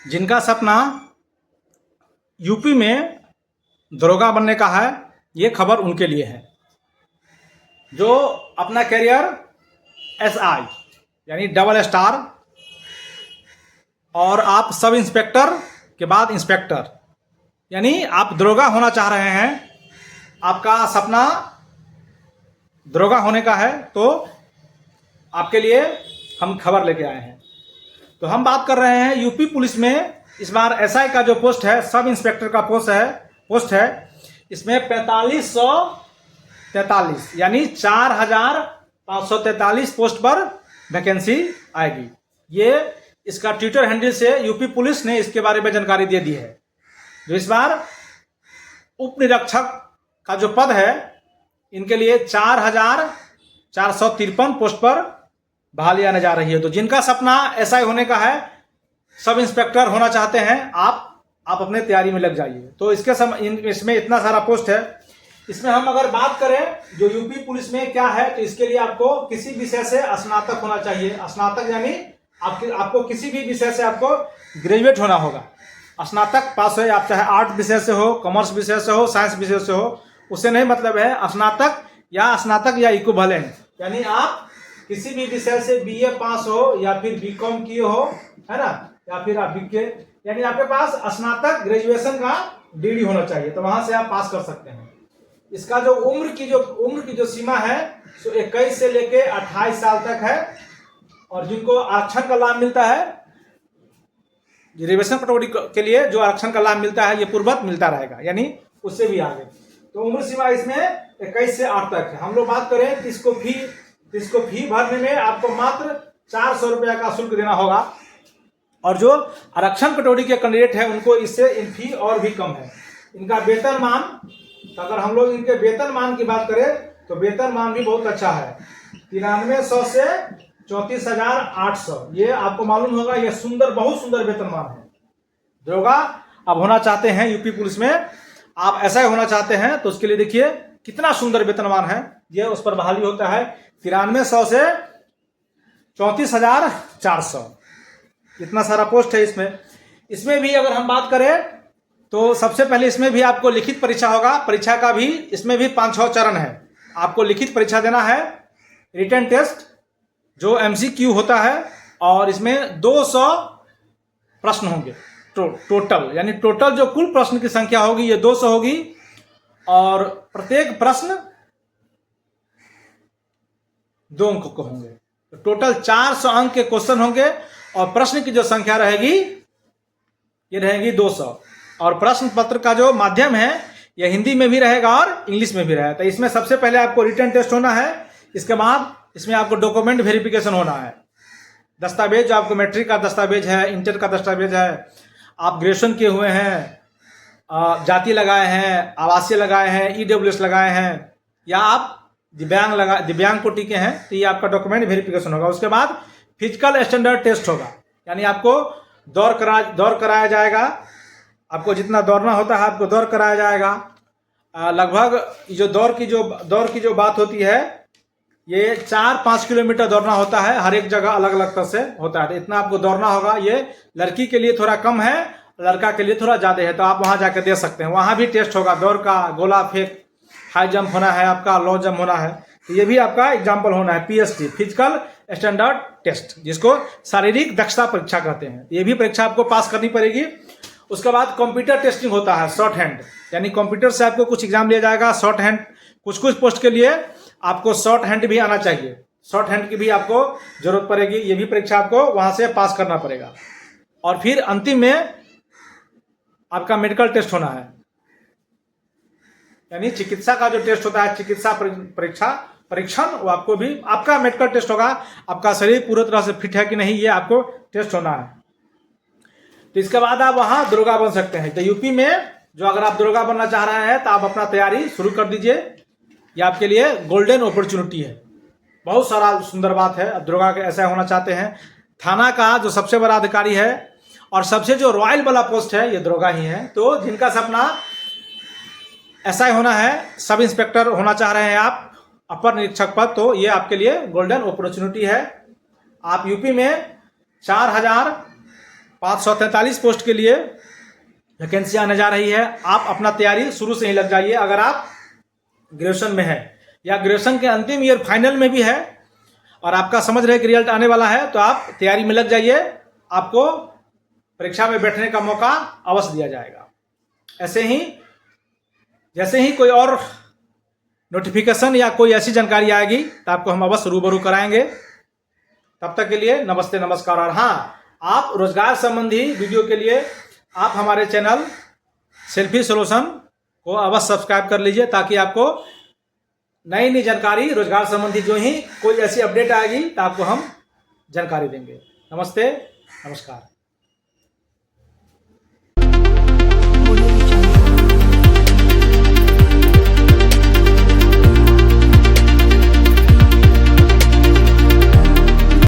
जिनका सपना यूपी में दरोगा बनने का है, ये खबर उनके लिए है। जो अपना करियर एसआई यानी डबल स्टार और आप सब इंस्पेक्टर के बाद इंस्पेक्टर यानी आप दरोगा होना चाह रहे हैं, आपका सपना दरोगा होने का है, तो आपके लिए हम खबर लेके आए हैं। तो हम बात कर रहे हैं यूपी पुलिस में इस बार एसआई का जो पोस्ट है, सब इंस्पेक्टर का पोस्ट है इसमें 4543 यानी 4543 पोस्ट पर वैकेंसी आएगी। ये इसका ट्विटर हैंडल से यूपी पुलिस ने इसके बारे में जानकारी दे दी है। जो इस बार उप निरीक्षक का जो पद है, इनके लिए 4453 पोस्ट पर बहाली आने जा रही है। तो जिनका सपना एसआई होने का है, सब इंस्पेक्टर होना चाहते हैं, आप अपने तैयारी में लग जाइए। तो इसमें इतना सारा पोस्ट है। इसमें हम अगर बात करें जो यूपी पुलिस में क्या है, तो इसके लिए आपको किसी विषय से स्नातक होना चाहिए। स्नातक यानी आपको किसी भी विषय से आपको ग्रेजुएट होना होगा। स्नातक पास है, आप चाहे आर्ट विषय से हो, कॉमर्स विषय से हो, साइंस विषय से हो, उससे नहीं मतलब है। स्नातक या इक्विवेलेंट यानी आप किसी भी विषय से बीए पास हो या फिर बीकॉम किए हो, है ना, या फिर आप बीके यानी आपके पास स्नातक ग्रेजुएशन का डिग्री होना चाहिए, तो वहां से आप पास कर सकते हैं। इसका जो उम्र की जो सीमा है, सो 21 से लेके 28 साल तक है। और जिनको आरक्षण का लाभ मिलता है, रिजर्वेशन कैटेगरी के लिए जो आरक्षण का लाभ मिलता है, ये पूर्ववत मिलता रहेगा, यानी उससे भी आगे। तो उम्र सीमा इसमें 21 से 8 तक है। हम लोग बात करें तो इसको फी भरने में आपको मात्र 400 रुपया का शुल्क देना होगा। और जो आरक्षण कैटेगरी के कैंडिडेट है, उनको इससे इन फी और भी कम है। इनका वेतनमान, अगर हम लोग इनके वेतनमान की बात करें तो वेतनमान भी बहुत अच्छा है, 9300 से 34,800। ये आपको मालूम होगा, ये बहुत सुंदर वेतनमान है। दरोगा आप होना चाहते हैं यूपी पुलिस में, आप ऐसा ही होना चाहते हैं, तो उसके लिए देखिए कितना सुंदर वेतनमान है। ये उस पर बहाली होता है 9300 से 34,400। इतना सारा पोस्ट है इसमें भी अगर हम बात करें तो सबसे पहले इसमें भी आपको लिखित परीक्षा होगा। परीक्षा का भी इसमें भी 5-6 चरण है। आपको लिखित परीक्षा देना है, रिटन टेस्ट जो एमसीक्यू होता है, और इसमें 200 प्रश्न होंगे टोटल, यानी टोटल जो कुल प्रश्न की संख्या होगी ये 200 होगी। और प्रत्येक प्रश्न 2 अंक के होंगे। तो टोटल 400 अंक के क्वेश्चन होंगे और प्रश्न की जो संख्या रहेगी ये रहेगी 200। और प्रश्न पत्र का जो माध्यम है ये हिंदी में भी रहेगा और इंग्लिश में भी रहेगा। तो इसमें सबसे पहले आपको रिटन टेस्ट होना है, इसके बाद इसमें आपको डॉक्यूमेंट वेरिफिकेशन होना है। दस्तावेज जो आपको मैट्रिक का दस्तावेज है, इंटर का दस्तावेज है, आप ग्रेजुएशन किए हुए हैं, जाति लगाए हैं, आवासीय लगाए हैं, ईडब्ल्यूएस लगाए हैं, या आप दिव्यांग कोटि के हैं, तो ये आपका डॉक्यूमेंट वेरिफिकेशन होगा। उसके बाद फिजिकल स्टैंडर्ड टेस्ट होगा, यानी आपको दौड़ कराया जाएगा। आपको जितना दौड़ना होता है आपको दौड़ कराया जाएगा। लगभग जो दौड़ की जो बात होती है, ये 4-5 किलोमीटर दौड़ना होता है, हर एक जगह अलग अलग तरह से होता है। तो इतना आपको दौड़ना होगा। ये लड़की के लिए थोड़ा कम है, लड़का के लिए थोड़ा ज़्यादा है, तो आप वहाँ जाकर दे सकते हैं। वहाँ भी टेस्ट होगा, दौड़ का, गोला फेंक, हाई जंप होना है, आपका लो जंप होना है। तो ये भी आपका एग्जाम्पल होना है, पीएसटी फिजिकल स्टैंडर्ड टेस्ट, जिसको शारीरिक दक्षता परीक्षा कहते हैं। ये भी परीक्षा आपको पास करनी पड़ेगी। उसके बाद कंप्यूटर टेस्टिंग होता है, शॉर्ट हैंड, यानी कंप्यूटर से आपको कुछ एग्जाम लिया जाएगा। शॉर्ट हैंड कुछ पोस्ट के लिए आपको शॉर्ट हैंड भी आना चाहिए, शॉर्ट हैंड की भी आपको जरूरत पड़ेगी। ये भी परीक्षा आपको वहां से पास करना पड़ेगा। और फिर अंतिम में आपका मेडिकल टेस्ट होना है, यानी चिकित्सा का जो टेस्ट होता है, चिकित्सा परीक्षण, वो आपको भी आपका मेडिकल टेस्ट होगा। आपका शरीर पूरी तरह से फिट है कि नहीं, ये आपको टेस्ट होना है। तो इसके बाद आप वहां दरोगा बन सकते हैं। तो यूपी में जो अगर आप दरोगा बनना चाह रहे हैं तो आप अपना तैयारी शुरू कर दीजिए। ये आपके लिए गोल्डन अपॉर्चुनिटी है। बहुत सारा सुंदर बात है। अब दरोगा के ऐसा होना चाहते हैं, थाना का जो सबसे बड़ा अधिकारी है और सबसे जो रॉयल वाला पोस्ट है, ये दरोगा ही है। तो जिनका सपना ऐसा ही होना है, सब इंस्पेक्टर होना चाह रहे हैं आप, अपर निरीक्षक पद, तो ये आपके लिए गोल्डन अपॉर्चुनिटी है। आप यूपी में 543 पोस्ट के लिए वैकेंसी आने जा रही है। आप अपना तैयारी शुरू से ही लग जाइए। अगर आप ग्रेजुएशन में है या ग्रेजुएशन के अंतिम ईयर फाइनल में भी है और आपका समझ रहे कि रिजल्ट आने वाला है, तो आप तैयारी में लग जाइए। आपको परीक्षा में बैठने का मौका अवश्य दिया जाएगा। ऐसे ही जैसे ही कोई और नोटिफिकेशन या कोई ऐसी जानकारी आएगी तो आपको हम अवश्य रूबरू कराएंगे। तब तक के लिए नमस्ते, नमस्कार। और हाँ, आप रोजगार संबंधी वीडियो के लिए आप हमारे चैनल सेल्फी सॉल्यूशन को अवश्य सब्सक्राइब कर लीजिए, ताकि आपको नई नई जानकारी रोजगार संबंधी जो ही कोई ऐसी अपडेट आएगी तो आपको हम जानकारी देंगे। नमस्ते, नमस्कार।